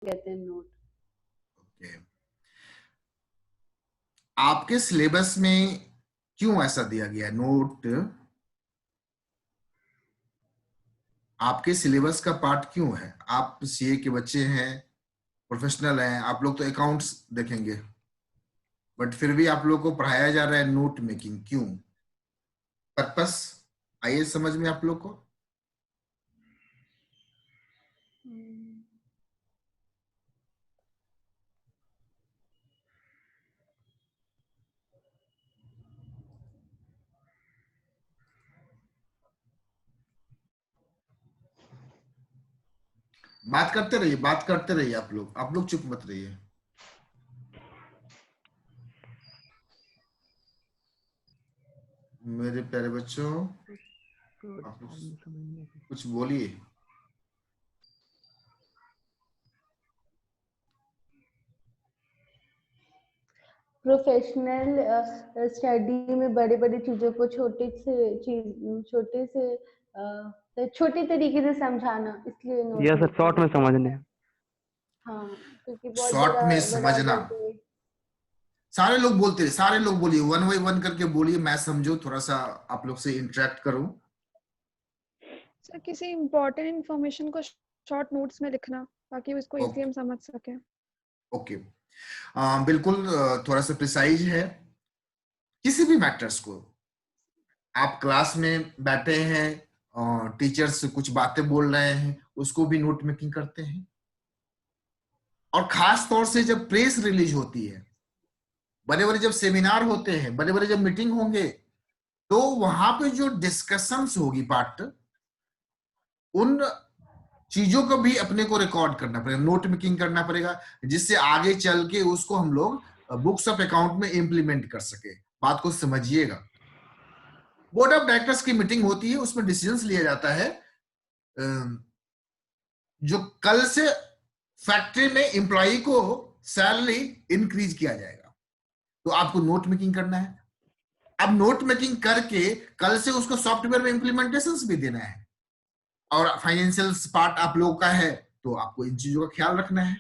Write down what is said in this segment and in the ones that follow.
कहते हैं note. Okay, आपके सिलेबस में क्यों ऐसा दिया गया है नोट? आपके सिलेबस का पार्ट क्यों है? आप सीए के बच्चे हैं, प्रोफेशनल हैं, आप लोग तो अकाउंट्स देखेंगे, बट फिर भी आप लोग को पढ़ाया जा रहा है नोट मेकिंग, क्यों? पर्पस आइए समझ में आप लोग को। बात करते रहिए, बात करते रहिए, आप लोग चुप मत रहिए। मेरे प्यारे बच्चों, आप लोग कुछ बोलिए। प्रोफेशनल स्टडी में बड़े बड़े चीजों को छोटे तरीके से समझाना, इसलिए नोट यह सर शॉर्ट मेकिंग में होता है। समझने। हाँ, क्योंकि बहुत शॉर्ट बड़ा में बड़ा समझना, करके। सारे लोग बोलते हैं, सारे लोग बोलिए, वन बाई वन करके बोलिए, मैं समझू, थोड़ा सा आप लोग से इंटरेक्ट करूं। सर किसी इम्पोर्टेंट इंफॉर्मेशन को शॉर्ट नोट्स में लिखना ताकि उसको इजीली हम समझ सकें। ओके, बिल्कुल, थोड़ा सा प्रिसाइज है। किसी भी मैटर्स को आप क्लास में बैठे हैं, टीचर्स कुछ बातें बोल रहे हैं, उसको भी नोट मेकिंग करते हैं। और खास तौर से जब प्रेस रिलीज होती है, बड़े बड़े जब सेमिनार होते हैं, बड़े बड़े जब मीटिंग होंगे, तो वहां पे जो डिस्कशंस होगी पार्ट, उन चीजों को भी अपने को रिकॉर्ड करना पड़ेगा, नोट मेकिंग करना पड़ेगा, जिससे आगे चल के उसको हम लोग बुक्स ऑफ अकाउंट में इंप्लीमेंट कर सके। बात को समझिएगा। बोर्ड ऑफ डायरेक्टर्स की मीटिंग होती है, उसमें डिसीजंस लिया जाता है, जो कल से फैक्ट्री में एम्प्लॉय को सैलरी इंक्रीज किया जाएगा, तो आपको नोट मेकिंग करना है। अब नोट मेकिंग करके कल से उसको सॉफ्टवेयर में इंप्लीमेंटेशन भी देना है, और फाइनेंशियल पार्ट आप लोगों का है, तो आपको इन चीजों का ख्याल रखना है।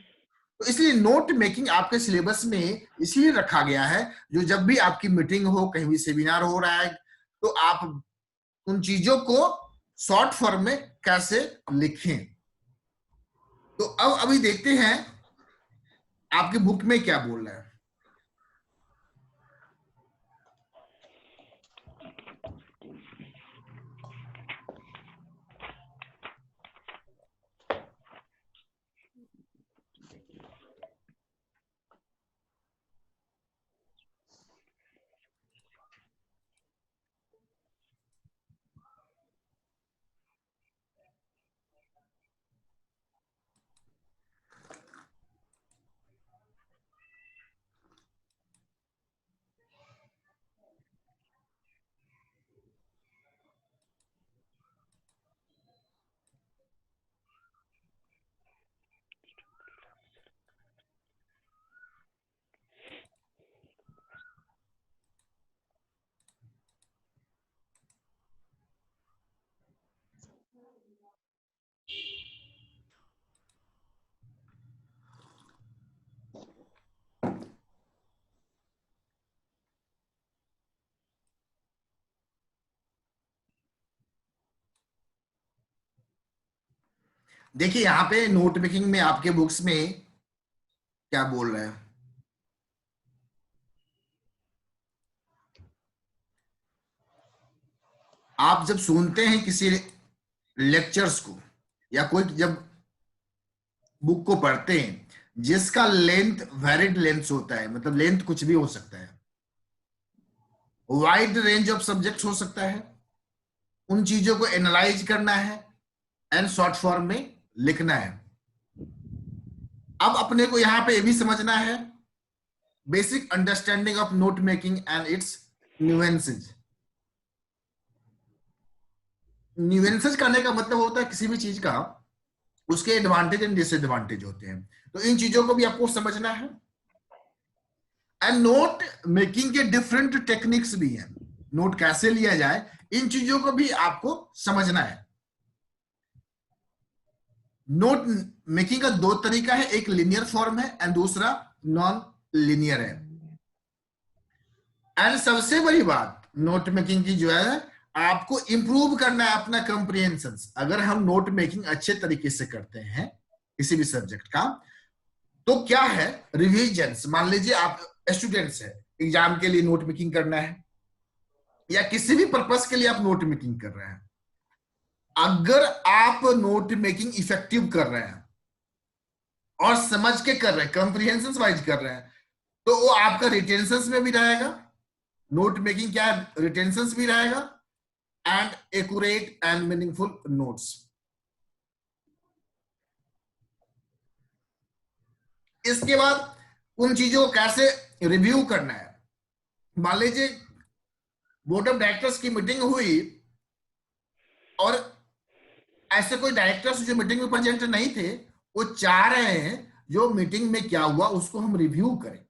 तो इसलिए नोट मेकिंग आपके सिलेबस में इसलिए रखा गया है, जो जब भी आपकी मीटिंग हो, कहीं भी सेमिनार हो रहा है, तो आप उन चीजों को शॉर्ट फॉर्म में कैसे लिखें। तो अब अभी देखते हैं आपके बुक में क्या बोल रहा है। देखिए यहाँ पे नोट मेकिंग में आपके बुक्स में क्या बोल रहे हैं। आप जब सुनते हैं किसी लेक्चर्स को, या कोई जब बुक को पढ़ते हैं, जिसका लेंथ वैरिड लेंथ होता है, मतलब लेंथ कुछ भी हो सकता है, वाइड रेंज ऑफ सब्जेक्ट्स हो सकता है, उन चीजों को एनालाइज करना है एंड शॉर्ट फॉर्म में लिखना है। अब अपने को यहां पे ये भी समझना है, basic understanding of note making and its nuances. Nuances करने का मतलब होता है किसी भी चीज का उसके एडवांटेज एंड डिसएडवांटेज होते हैं, तो इन चीजों को भी आपको समझना है। एंड नोट मेकिंग के डिफरेंट टेक्निक्स भी हैं, नोट कैसे लिया जाए, इन चीजों को भी आपको समझना है। नोट मेकिंग का दो तरीका है, एक लिनियर फॉर्म है एंड दूसरा नॉन लिनियर है। एंड सबसे बड़ी बात नोट मेकिंग की जो है, आपको इंप्रूव करना है अपना कंप्रिहेंशन। अगर हम नोट मेकिंग अच्छे तरीके से करते हैं किसी भी सब्जेक्ट का, तो क्या है, रिविजन्स, मान लीजिए आप स्टूडेंट्स है, एग्जाम के लिए नोट मेकिंग करना है या किसी भी पर्पस के लिए आप नोट मेकिंग कर रहे हैं, अगर आप नोट मेकिंग इफेक्टिव कर रहे हैं और समझ के कर रहे हैं, कंप्रिहेंशन वाइज कर रहे हैं, तो वो आपका रिटेंशन में भी रहेगा। नोट मेकिंग क्या है, रिटेंशन भी रहेगा and accurate and meaningful notes. इसके बाद उन चीजों को कैसे रिव्यू करना है। मान लीजिए बोर्ड ऑफ डायरेक्टर्स की मीटिंग हुई और ऐसे कोई डायरेक्टर्स जो मीटिंग में प्रेजेंट नहीं थे, वो चाह रहे हैं जो मीटिंग में क्या हुआ उसको हम रिव्यू करें,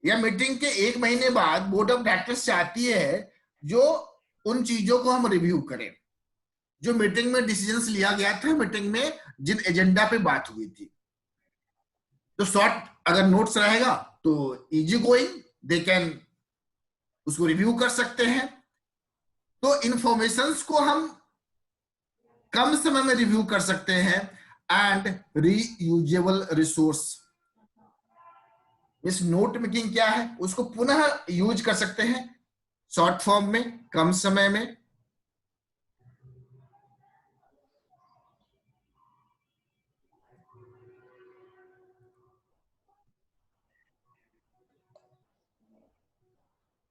या मीटिंग के 1 महीने बाद बोर्ड ऑफ डायरेक्टर्स चाहती है जो उन चीजों को हम रिव्यू करें जो मीटिंग में डिसीजंस लिया गया था, मीटिंग में जिन एजेंडा पे बात हुई थी। तो शॉर्ट अगर नोट्स रहेगा तो इजी गोइंग, दे कैन उसको रिव्यू कर सकते हैं। तो इंफॉर्मेशंस को हम कम समय में रिव्यू कर सकते हैं एंड रीयूजेबल रिसोर्स। इस नोट मेकिंग क्या है, उसको पुनः यूज कर सकते हैं शॉर्ट फॉर्म में, कम समय में।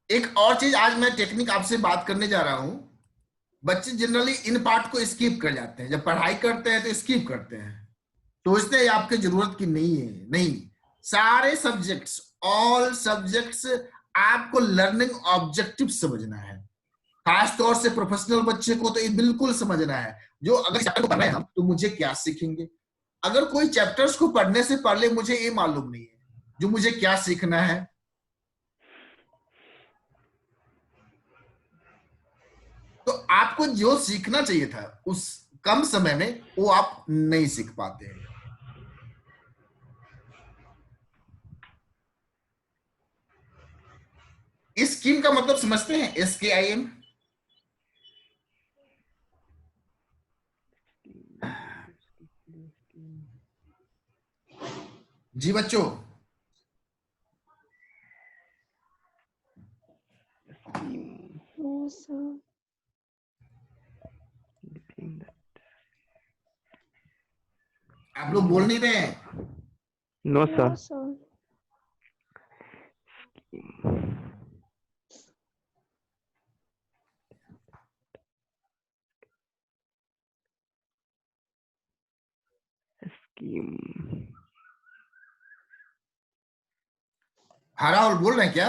एक और चीज आज मैं टेक्निक आपसे बात करने जा रहा हूं। बच्चे जनरली इन पार्ट को स्किप कर जाते हैं, जब पढ़ाई करते हैं तो स्किप करते हैं, सोचते हैं आपके जरूरत की नहीं है। नहीं, सारे सब्जेक्ट्स, ऑल सब्जेक्ट्स आपको लर्निंग ऑब्जेक्टिव समझना है। खास तौर से प्रोफेशनल बच्चे को तो ये बिल्कुल समझना है, जो अगर चैप्टर को पढ़ रहे हैं हम तो मुझे क्या सीखेंगे। अगर कोई चैप्टर्स को पढ़ने से पहले मुझे ये मालूम नहीं है जो मुझे क्या सीखना है, तो आपको जो सीखना चाहिए था उस कम समय में वो आप नहीं सीख पाते हैं। इस स्कीम का मतलब समझते हैं, SKIM। जी बच्चों, No, sir. आप लोग बोल नहीं रहे हैं। No No, sir. sir. Scheme. हरा और बोल रहे हैं क्या?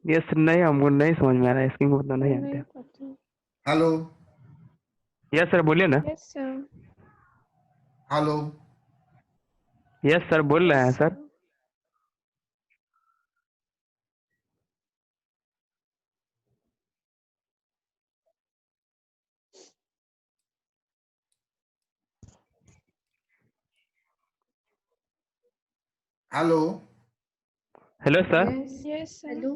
यस नहीं, हमको नहीं समझ में आ रहा है, स्कीम को तो नहीं नहीं आते। पता। हेलो यस सर बोलिए ना। Yes, sir. Hello, yes sir बोल रहे हैं Yes, sir. Hello, hello sir. Yes. Yes, sir. Hello.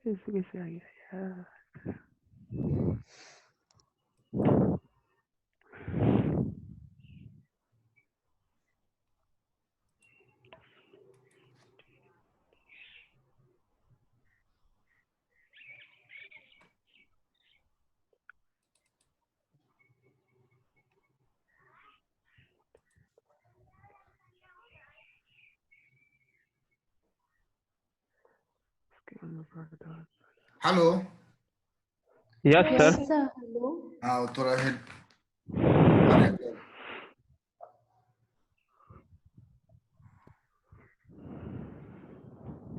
कैसे आ गया यार। Hello. Yes Yes, sir. Yes, sir. sir. Hello. हाँ थोड़ा हेड,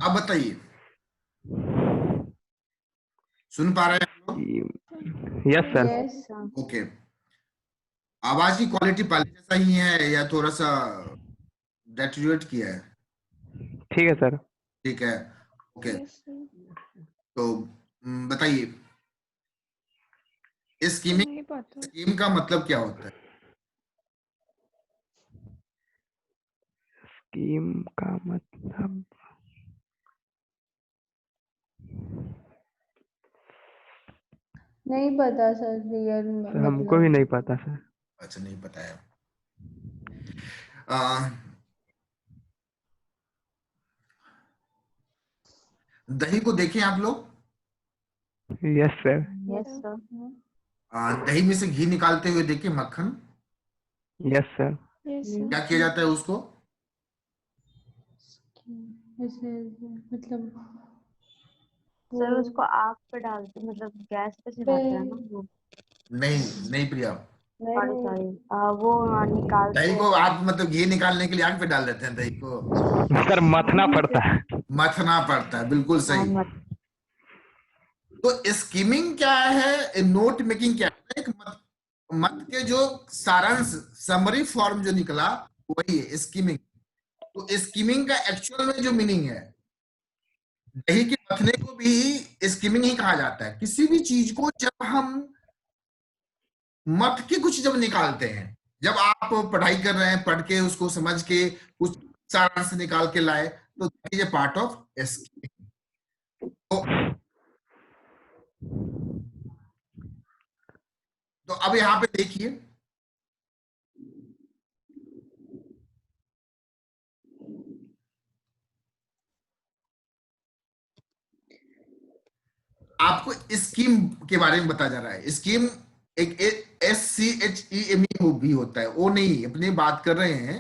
अब बताइए, सुन पा रहे हैं आप लोग? Yes sir. Yes, sir. Okay, आवाज की क्वालिटी पहले जैसा ही है या थोड़ा सा डेटेरियोरेट किया है? ठीक है सर। ठीक है, ओके। Yes sir. तो बताइए, स्कीमिंग, नहीं पता। स्कीम का मतलब क्या होता है? स्कीम का मतलब नहीं पता सर, रियल सर हमको भी मतलब। नहीं पता सर। अच्छा, नहीं पता है। आ, दही को देखें आप लोग। Yes sir. यस या। सर। दही में से घी निकालते हुए देखें, मक्खन। Yes sir. Yes sir. क्या किया जाता है उसको? ऐसे मतलब सर वो उसको आग पे डालते मतलब गैस पे पे सिखाते हैं ना वो। नहीं, नहीं प्रिया। सॉरी नहीं, सॉरी वो निकालते दही को हैं। आप मतलब घी निकालने के लिए आग पे डाल देते हैं दही को? सर मथना पड़ता है। मथना पड़ता है, बिल्कुल हाँ सही। मत। तो स्कीमिंग क्या है, नोट मेकिंग क्या है? एक मत, मत के जो सारांश, समरी फॉर्म जो निकला, वही है स्कीमिंग। तो स्कीमिंग का एक्चुअल में जो मीनिंग है, दही के मथने को भी स्कीमिंग ही कहा जाता है। किसी भी चीज को जब हम मत के कुछ जब निकालते हैं, जब आप पढ़ाई कर रहे हैं, पढ़ के उसको समझ के कुछ सारांश निकाल के लाए, तो that is a part of scheming. तो अब यहां पे देखिए, आपको स्कीम के बारे में बताया जा रहा है। स्कीम एक SCHEME भी होता है, वो नहीं, अपनी बात कर रहे हैं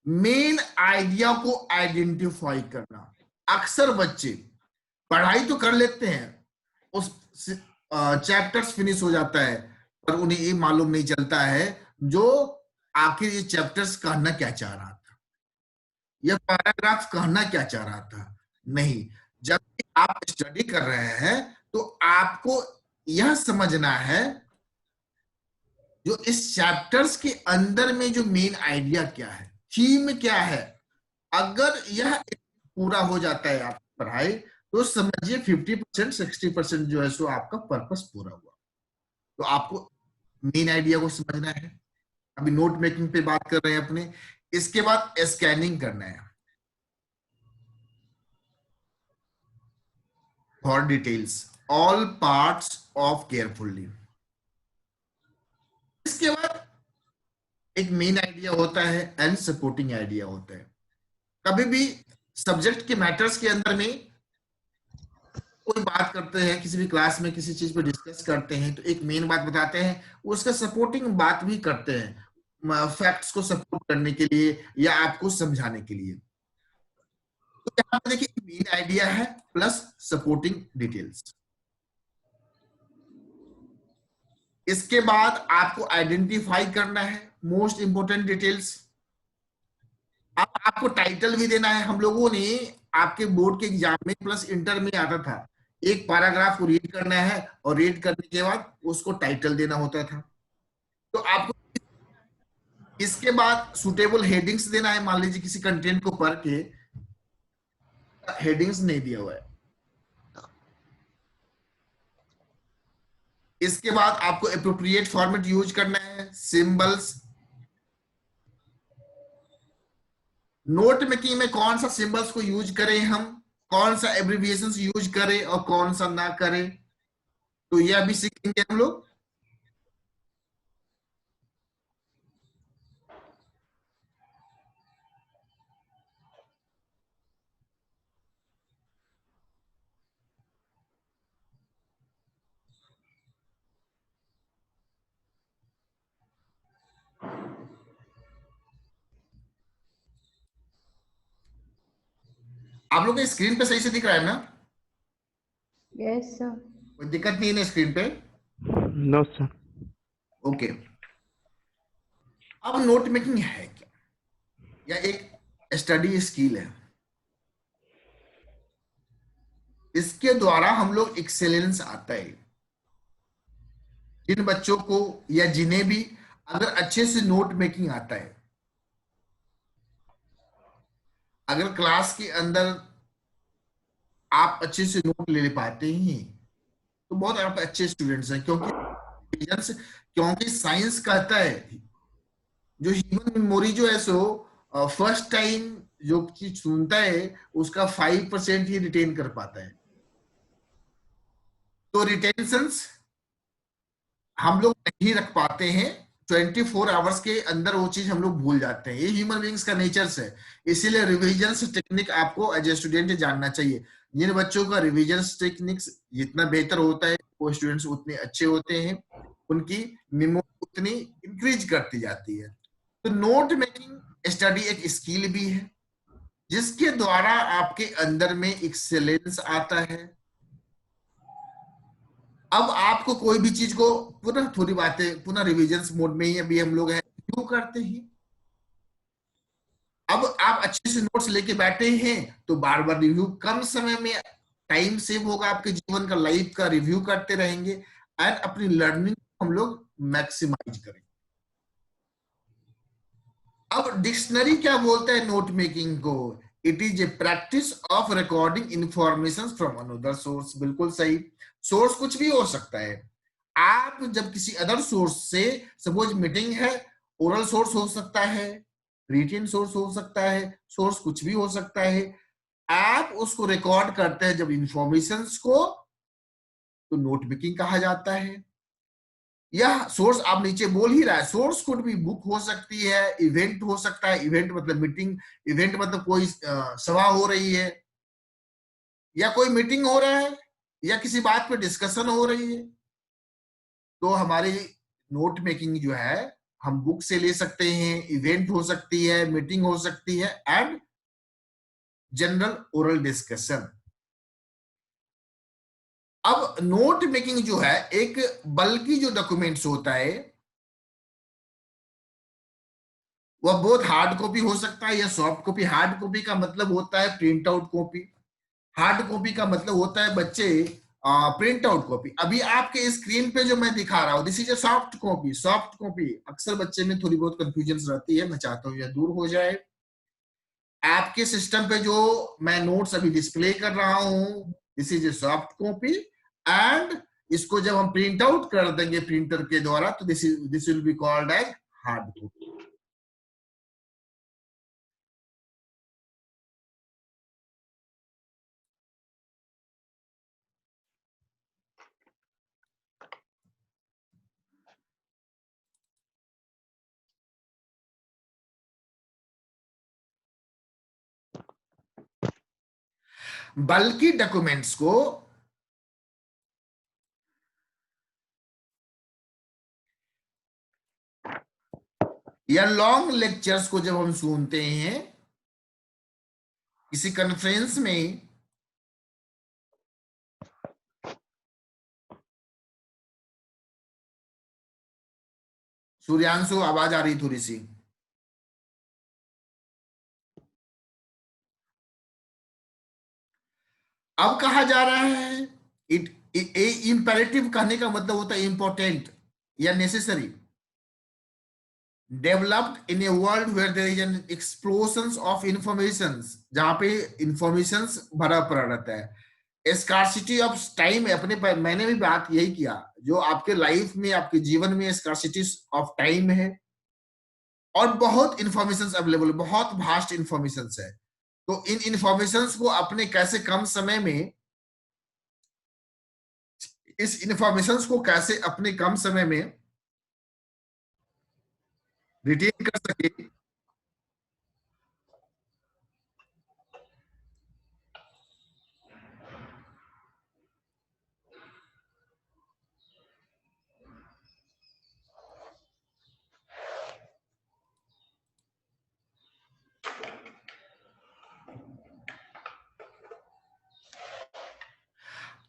मेन आइडिया को आइडेंटिफाई करना। अक्सर बच्चे पढ़ाई तो कर लेते हैं, उस चैप्टर्स फिनिश हो जाता है, पर उन्हें ये मालूम नहीं चलता है जो आखिर ये चैप्टर्स कहना क्या चाह रहा था, यह पैराग्राफ कहना क्या चाह रहा था। नहीं, जब भी आप स्टडी कर रहे हैं तो आपको यह समझना है जो इस चैप्टर्स के अंदर में जो मेन आइडिया क्या है, थीम क्या है। अगर यह पूरा हो जाता है आपकी पढ़ाई, तो समझिए 50% 60% जो है सो आपका पर्पस पूरा हुआ। तो आपको मेन आइडिया को समझना है। अभी नोट मेकिंग पे बात कर रहे हैं अपने। इसके बाद स्कैनिंग करना है for details, all parts of carefully. इसके बाद एक मेन आइडिया होता है एंड सपोर्टिंग आइडिया होता है। कभी भी सब्जेक्ट के मैटर्स के अंदर में कोई बात करते हैं, किसी भी क्लास में किसी चीज पर डिस्कस करते हैं, तो एक मेन बात बताते हैं, उसका सपोर्टिंग बात भी करते हैं, फैक्ट्स को सपोर्ट करने के लिए या आपको समझाने के लिए। तो यहाँ पे देखिए मेन आइडिया है प्लस सपोर्टिंग डिटेल्स। इसके बाद आपको आइडेंटिफाई करना है मोस्ट इंपोर्टेंट डिटेल्स। अब आपको टाइटल भी देना है। हम लोगों ने आपके बोर्ड के एग्जाम में प्लस इंटर में आता था, एक पैराग्राफ को रीड करना है और रीड करने के बाद उसको टाइटल देना होता था। तो आपको इसके बाद सुटेबल हेडिंग्स देना है। मान लीजिए किसी कंटेंट को पढ़ के हेडिंग्स नहीं दिया हुआ है। इसके बाद आपको एप्रोप्रिएट फॉर्मेट यूज करना है, सिंबल्स। नोट मेकिंग में कौन सा सिंबल्स को यूज करें हम, कौन सा एब्रिविएशंस यूज करें और कौन सा ना करें, तो यह भी सीखेंगे हम लोग। आप लोग के स्क्रीन पे सही से दिख रहा है ना? Yes sir. कोई दिक्कत नहीं है ना स्क्रीन पे? No sir. ओके। अब नोट मेकिंग है क्या? या एक स्टडी स्किल है। इसके द्वारा हम लोग एक्सेलेंस आता है। जिन बच्चों को या जिन्हें भी अगर अच्छे से नोट मेकिंग आता है, अगर क्लास के अंदर आप अच्छे से नोट ले पाते हैं तो बहुत आप अच्छे स्टूडेंट्स हैं, क्योंकि साइंस कहता है जो ह्यूमन मेमोरी जो है सो फर्स्ट टाइम जो चीज सुनता है उसका 5% ही रिटेन कर पाता है। तो रिटेंशंस हम लोग नहीं रख पाते हैं, 24 आवर्स के अंदर वो चीज हम लोग भूल जाते हैं। ये ह्यूमन बीइंग्स का नेचर है, इसीलिए रिविजन टेक्निक आपको एज ए स्टूडेंट जानना चाहिए। जिन बच्चों का रिविजन टेक्निक्स जितना बेहतर होता है वो स्टूडेंट्स उतने अच्छे होते हैं, उनकी मेमोरी उतनी इंक्रीज करती जाती है। तो नोट मेकिंग स्टडी एक स्किल भी है जिसके द्वारा आपके अंदर में एक्सेलेंस आता है। अब आपको कोई भी चीज को पुनः थोड़ी बातें पुनः रिविजन मोड में ही अभी हम लोग हैं, रिव्यू करते हैं। अब आप अच्छे से नोट्स लेके बैठे हैं तो बार बार रिव्यू, कम समय में टाइम सेव होगा, आपके जीवन का लाइफ का रिव्यू करते रहेंगे एंड अपनी लर्निंग हम लोग मैक्सिमाइज करेंगे। अब डिक्शनरी क्या बोलता है नोट मेकिंग को? It is a practice of recording information from another source. बिल्कुल सही, सोर्स कुछ भी हो सकता है। आप जब किसी अदर सोर्स से, सपोज मीटिंग है, ओरल सोर्स हो सकता है, रिटन सोर्स हो सकता है, सोर्स कुछ भी हो सकता है, आप उसको रिकॉर्ड करते हैं जब इंफॉर्मेशंस को, तो नोट मेकिंग कहा जाता है। यह सोर्स आप नीचे बोल ही रहा है, सोर्स कुड भी बुक हो सकती है, इवेंट हो सकता है, इवेंट मतलब मीटिंग, इवेंट मतलब कोई सभा हो रही है या कोई मीटिंग हो रहा है या किसी बात पे डिस्कशन हो रही है। तो हमारी नोट मेकिंग जो है हम बुक से ले सकते हैं, इवेंट हो सकती है, मीटिंग हो सकती है एंड जनरल ओरल डिस्कशन। अब नोट मेकिंग जो है एक बल्कि जो डॉक्यूमेंट्स होता है वह बहुत हार्ड कॉपी हो सकता है या सॉफ्ट कॉपी। हार्ड कॉपी का मतलब होता है print out copy, hard copy का मतलब होता है बच्चे प्रिंट आउट कॉपी। अभी आपके स्क्रीन पे जो मैं दिखा रहा हूं this is a soft copy. Soft copy अक्सर बच्चे में थोड़ी बहुत कंफ्यूजन रहती है, मैं चाहता हूं यह दूर हो जाए। आपके सिस्टम पे जो मैं नोट्स अभी डिस्प्ले कर रहा हूं this is a soft copy and इसको जब हम प्रिंट आउट कर देंगे प्रिंटर के द्वारा तो this will be called as hard copy. बल्कि डॉक्यूमेंट्स को या लॉन्ग लेक्चर्स को जब हम सुनते हैं किसी कॉन्फ्रेंस में, सूर्यांशु आवाज आ रही थोड़ी सी, अब कहा जा रहा है इट इंपेरेटिव कहने का मतलब होता है इंपॉर्टेंट या necessary, developed in a world where there is an explosion of informations, जहां पे इंफॉर्मेशंस भरा पड़ा रहता है। स्कार्सिटी ऑफ टाइम अपने मैंने भी बात यही किया, जो आपके लाइफ में आपके जीवन में स्कार्सिटी ऑफ टाइम है और बहुत इंफॉर्मेशंस अवेलेबल, बहुत वास्ट इंफॉर्मेशंस है। तो इन इंफॉर्मेशंस को अपने कैसे कम समय में, इस इंफॉर्मेशंस को कैसे अपने कम समय में रिटेन कर सके,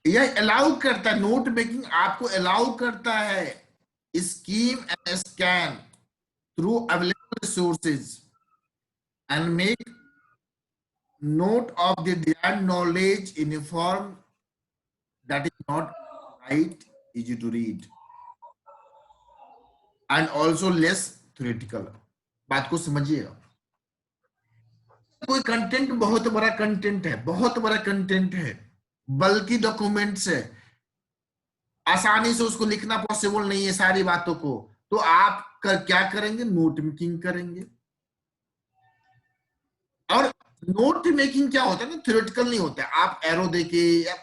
यह अलाउ करता है, नोट मेकिंग आपको अलाउ करता है scheme and scan through available resources and make note of the desired knowledge in a form that is not right easy to read. And also less theoretical. बात को समझिएगा। कोई content बहुत बड़ा content है, बहुत बड़ा कंटेंट है, बल्कि डॉक्यूमेंट्स है, आसानी से उसको लिखना पॉसिबल नहीं है सारी बातों को, तो आप क्या करेंगे? नोट मेकिंग करेंगे। और नोट मेकिंग क्या होता है ना, थ्योरेटिकल नहीं होता है। आप एरो देके या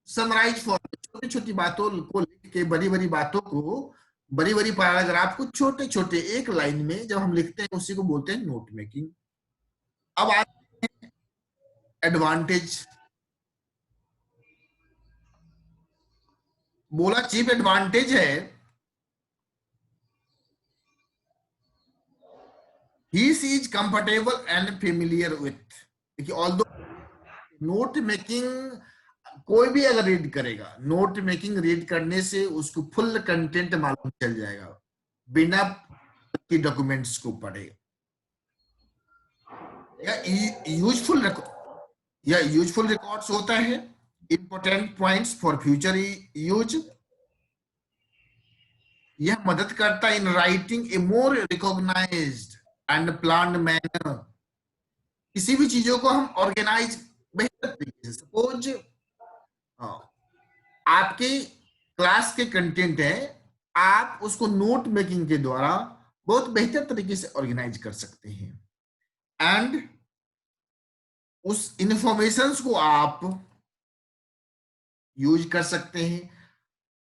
समराइज फॉर्म में छोटी छोटी बातों को लिख के, बड़ी बड़ी बातों को, बड़ी बड़ी पैराग्राफ को छोटे छोटे एक लाइन में जब हम लिखते हैं, उसी को बोलते हैं नोट मेकिंग। अब आते हैं एडवांटेज। बोला चीफ एडवांटेज है, he is comfortable and familiar with। देखिए, ऑल्दो नोट मेकिंग कोई भी अगर रीड करेगा, नोट मेकिंग रीड करने से उसको फुल कंटेंट मालूम चल जाएगा बिना कि डॉक्यूमेंट्स को पढ़े। या यूजफुल रिकॉर्ड्स होता है, important points for future use. यह मदद करता है in writing a more recognised and planned manner. किसी भी चीजों को हम ऑर्गेनाइज बेहतर तरीके से, सपोज आपके क्लास के कंटेंट है, आप उसको नोट मेकिंग के द्वारा बहुत बेहतर तरीके से ऑर्गेनाइज कर सकते हैं, एंड उस इंफॉर्मेशंस को आप यूज कर सकते हैं।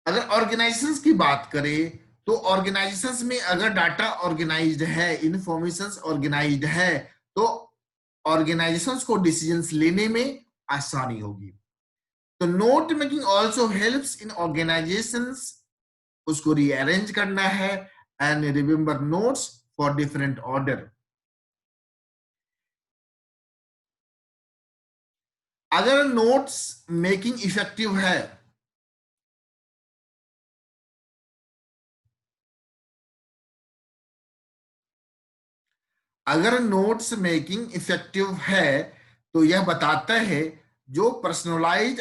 अगर ऑर्गेनाइजेशंस की बात करें तो ऑर्गेनाइजेशंस में अगर डाटा ऑर्गेनाइज्ड है, इंफॉर्मेशंस ऑर्गेनाइज्ड है, तो ऑर्गेनाइजेशंस को डिसीजंस लेने में आसानी होगी। तो note making also helps in organisations, उसको रीअरेंज करना है and remember notes for different order. अगर नोट्स मेकिंग इफेक्टिव है, अगर नोट्स मेकिंग इफेक्टिव है तो यह बताता है जो पर्सनलाइज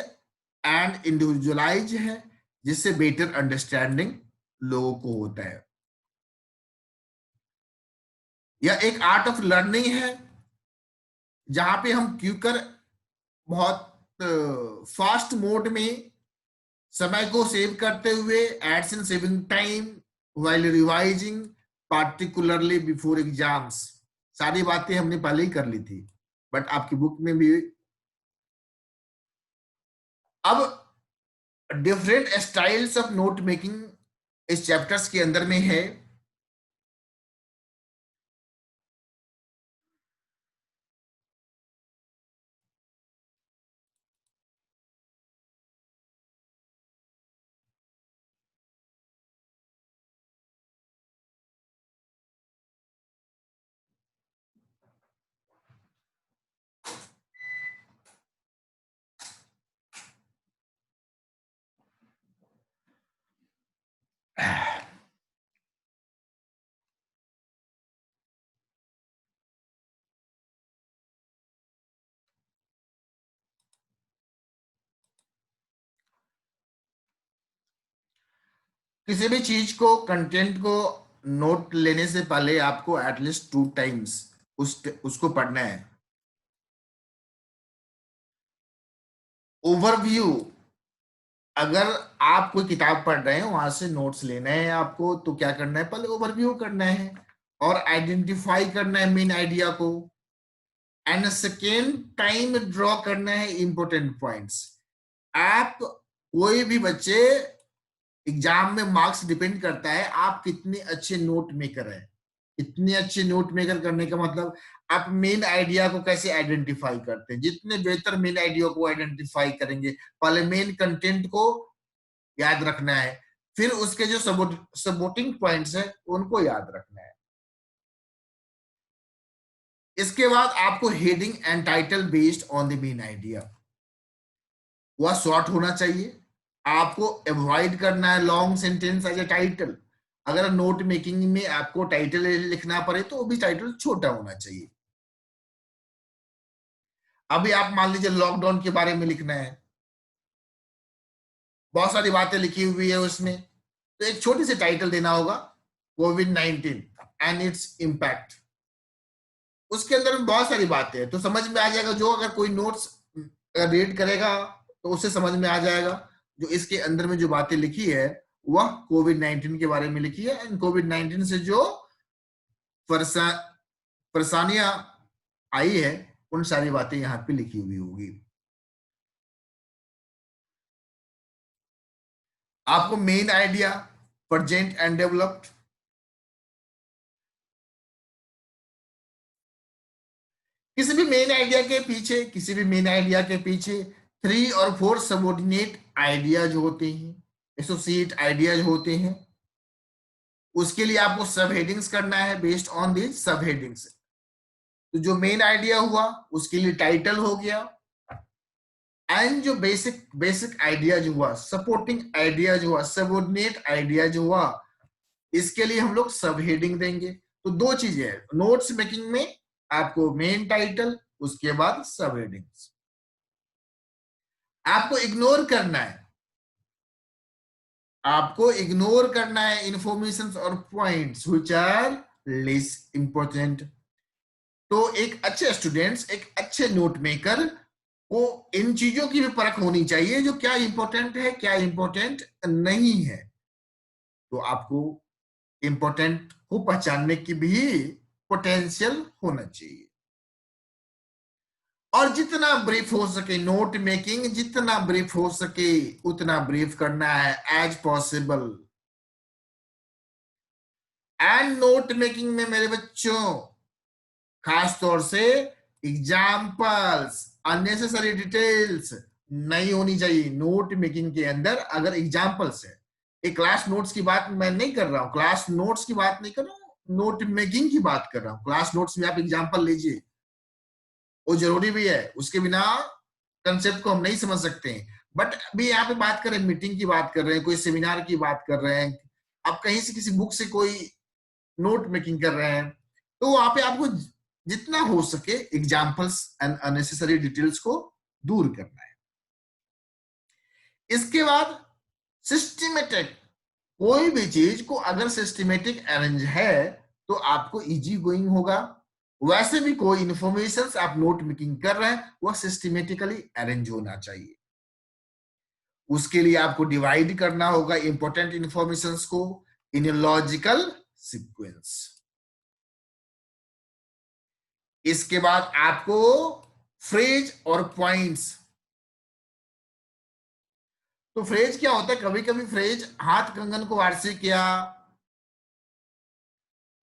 एंड इंडिविजुअलाइज है, जिससे बेटर अंडरस्टैंडिंग लोगों को होता है। यह एक आर्ट ऑफ लर्निंग है जहां पे हम क्यूकर बहुत फास्ट मोड में समय को सेव करते हुए, aids in saving time while revising, particularly before exams. सारी बातें हमने पहले ही कर ली थी, बट आपकी बुक में भी। अब different styles of note making इस चैप्टर्स के अंदर में है। किसी भी चीज को, कंटेंट को नोट लेने से पहले आपको एटलीस्ट 2 टाइम्स उसको पढ़ना है। ओवरव्यू, अगर आप कोई किताब पढ़ रहे हैं, वहां से नोट्स लेना है आपको, तो क्या करना है? पहले ओवरव्यू करना है और आइडेंटिफाई करना है मेन आइडिया को, एंड सेकेंड टाइम ड्रॉ करना है इंपॉर्टेंट पॉइंट्स। आप कोई भी बच्चे एग्जाम में मार्क्स डिपेंड करता है आप कितने अच्छे नोट मेकर हैं। इतने अच्छे नोट मेकर करने का मतलब आप मेन आइडिया को कैसे आइडेंटिफाई करते हैं। जितने बेहतर मेन आइडिया को आइडेंटिफाई करेंगे, पहले मेन कंटेंट को याद रखना है, फिर उसके जो सपोर्टिंग पॉइंट्स है उनको याद रखना है। इसके बाद आपको heading and title based on the main idea, वह शॉर्ट होना चाहिए। आपको अवॉइड करना है long sentence as a title. अगर नोट मेकिंग में आपको टाइटल लिखना पड़े तो वो भी टाइटल छोटा होना चाहिए। अभी आप मान लीजिए लॉकडाउन के बारे में लिखना है, बहुत सारी बातें लिखी हुई है उसमें, तो एक छोटी सी टाइटल देना होगा, कोविड-19 एंड इट्स इम्पैक्ट। उसके अंदर में बहुत सारी बातें हैं, तो समझ में आ जाएगा। जो अगर कोई नोट्स रीड करेगा तो उसे समझ में आ जाएगा। जो इसके अंदर में जो बातें लिखी है वह कोविड-19 के बारे में लिखी है, एंड कोविड-19 से जो परेशानियां आई है उन सारी बातें यहाँ पे लिखी हुई होगी। आपको main idea, present and developed, किसी भी मेन आइडिया के पीछे 3 और 4 सबऑर्डिनेट आइडियाज होते हैं, एसोसिएट आइडियाज होते हैं। उसके लिए आपको सब हेडिंग्स करना है बेस्ड ऑन दी सब हेडिंग्स। तो जो मेन आइडिया हुआ उसके लिए टाइटल हो गया, एंड जो बेसिक आइडियाज हुआ, सपोर्टिंग आइडियाज हुआ, सबऑर्डिनेट आइडियाज हुआ, इसके लिए हम लोग सब हेडिंग देंगे। तो 2 चीजें हैं नोट्स मेकिंग में, आपको मेन टाइटल, उसके बाद सब हेडिंग्स। आपको इग्नोर करना है इंफॉर्मेशन और points which are less important. तो एक अच्छे स्टूडेंट्स, एक अच्छे नोट मेकर को इन चीजों की भी परख होनी चाहिए, जो क्या इंपॉर्टेंट है, क्या इंपॉर्टेंट नहीं है। तो आपको इंपॉर्टेंट को पहचानने की भी पोटेंशियल होना चाहिए। और जितना ब्रीफ हो सके नोट मेकिंग, जितना ब्रीफ हो सके उतना ब्रीफ करना है as possible. And note making में मेरे बच्चों खास तौर से एग्जाम्पल्स, अननेसेसरी डिटेल्स नहीं होनी चाहिए नोट मेकिंग के अंदर। अगर एग्जाम्पल्स है, एक क्लास नोट्स की बात मैं नहीं कर रहा हूं, क्लास नोट्स की बात नहीं कर रहा हूं, नोट मेकिंग की बात कर रहा हूं। क्लास नोट्स में आप एग्जाम्पल लीजिए, वो जरूरी भी है, उसके बिना कंसेप्ट को हम नहीं समझ सकते हैं। बट अभी यहाँ पे बात करें, मीटिंग की बात कर रहे हैं, कोई सेमिनार की बात कर रहे हैं, आप कहीं से किसी बुक से कोई नोट मेकिंग कर रहे हैं, तो वहां पे आपको जितना हो सके एग्जाम्पल्स एंड अननेसेसरी डिटेल्स को दूर करना है। इसके बाद सिस्टमेटिक, कोई भी चीज को अगर सिस्टमेटिक अरेंज है तो आपको इजी गोइंग होगा। वैसे भी कोई इंफॉर्मेशन आप नोट मेकिंग कर रहे हैं वह सिस्टमेटिकली अरेंज होना चाहिए। उसके लिए आपको डिवाइड करना होगा इंपॉर्टेंट इंफॉर्मेशन को इन लॉजिकल सीक्वेंस। इसके बाद आपको फ्रेज और पॉइंट्स। तो फ्रेज क्या होता है, कभी कभी फ्रेज हाथ कंगन को वारसी किया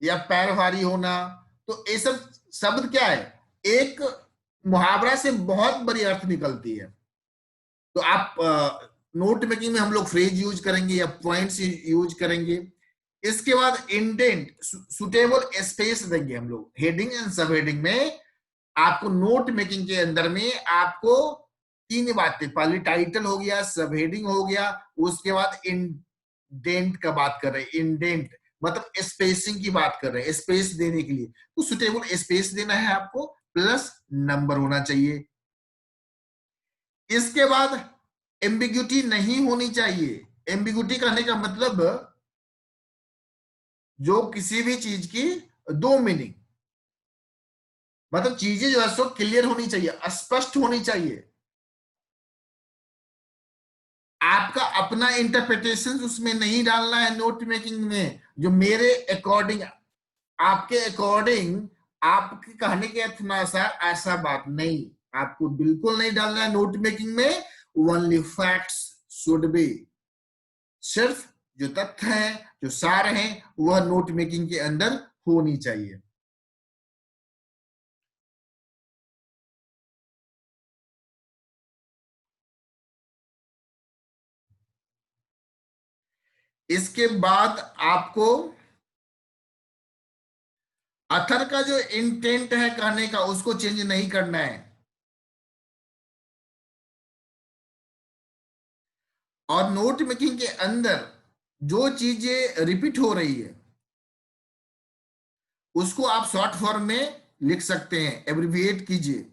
या पैर भारी होना, तो ये सब शब्द क्या है, एक मुहावरा से बहुत बड़ी अर्थ निकलती है। तो आप नोट मेकिंग में हम लोग फ्रेज यूज करेंगे या पॉइंट्स यूज करेंगे। इसके बाद इंडेंट, सुटेबल स्पेस देंगे हम लोग हेडिंग एंड सब हेडिंग में। आपको नोट मेकिंग के अंदर में आपको 3 बातें, पहले टाइटल हो गया, सब हेडिंग हो गया, उसके बाद इंडेंट का बात कर रहे हैं। इंडेंट मतलब स्पेसिंग की बात कर रहे हैं, स्पेस देने के लिए। तो सुटेबल स्पेस देना है आपको, प्लस नंबर होना चाहिए। इसके बाद एम्बिग्यूटी नहीं होनी चाहिए। एम्बिग्यूटी कहने का मतलब जो किसी भी चीज की 2 मीनिंग, मतलब चीजें जो है सो क्लियर होनी चाहिए, स्पष्ट होनी चाहिए। आपका अपना इंटरप्रिटेशन उसमें नहीं डालना है नोट मेकिंग में, जो मेरे अकॉर्डिंग, आपके अकॉर्डिंग, आपके कहने के अनुसार, ऐसा बात नहीं, आपको बिल्कुल नहीं डालना है नोट मेकिंग में। ओनली फैक्ट्स शुड बी, सिर्फ जो तथ्य हैं, जो सार हैं, वह नोट मेकिंग के अंदर होनी चाहिए। इसके बाद आपको अथर का जो इंटेंट है कहने का, उसको चेंज नहीं करना है। और नोट मेकिंग के अंदर जो चीजें रिपीट हो रही है उसको आप शॉर्ट फॉर्म में लिख सकते हैं, एब्रिविएट कीजिए।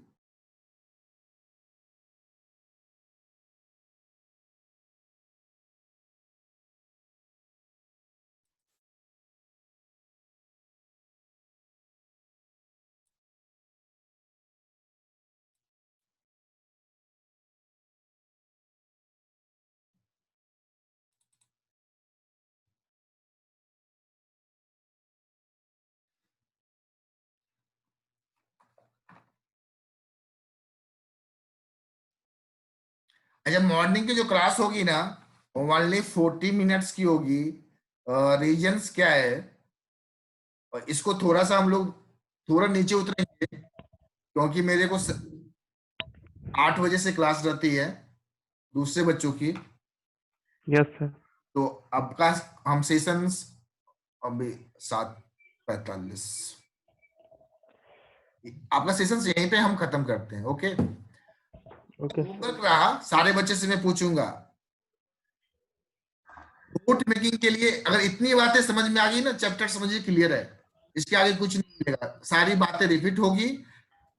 अच्छा, मॉर्निंग की जो क्लास होगी ना वो ओनली 40 मिनट्स की होगी। रीजंस क्या है, और इसको थोड़ा सा हम लोग थोड़ा नीचे उतरेंगे, क्योंकि मेरे को 8 बजे से क्लास रहती है दूसरे बच्चों की। Yes sir. तो अब का हम सेशंस अभी 7:45 आपका सेशन यहीं पे हम खत्म करते हैं। ओके, ओके होमवर्क रहा, सारे बच्चे से मैं पूछूंगा नोट मेकिंग के लिए। अगर इतनी बातें समझ में आ गई ना, चैप्टर समझिए क्लियर है, इसके आगे कुछ नहीं मिलेगा, सारी बातें रिपीट होगी।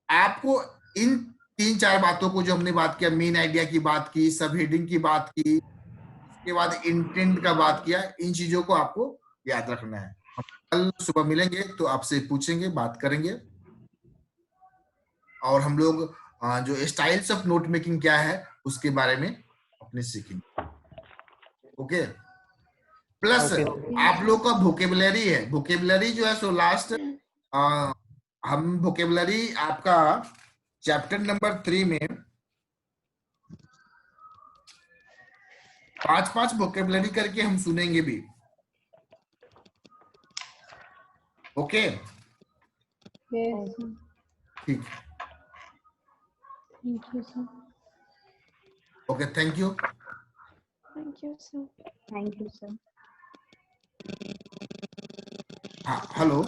आपको इन 3-4 बातों को जो हमने बात किया, मेन आइडिया की बात की, सब हेडिंग की बात की, उसके बाद इंटेंट का बात किया, इन चीजों को आपको याद रखना है। हम कल सुबह मिलेंगे तो आपसे पूछेंगे, बात करेंगे, और हम लोग जो स्टाइल्स ऑफ नोट मेकिंग क्या है उसके बारे में अपने सीखेंगे। ओके, प्लस ओके आप लोग का वोकेबलरी है, वोकेबलरी जो है सो लास्ट हम वोकेबलरी आपका चैप्टर नंबर 3 में 5-5 वोकेबलरी करके हम सुनेंगे भी। Okay, Yes. ठीक, Thank you, sir. Okay, thank you. Thank you, sir. Thank you sir. हाँ, हेलो।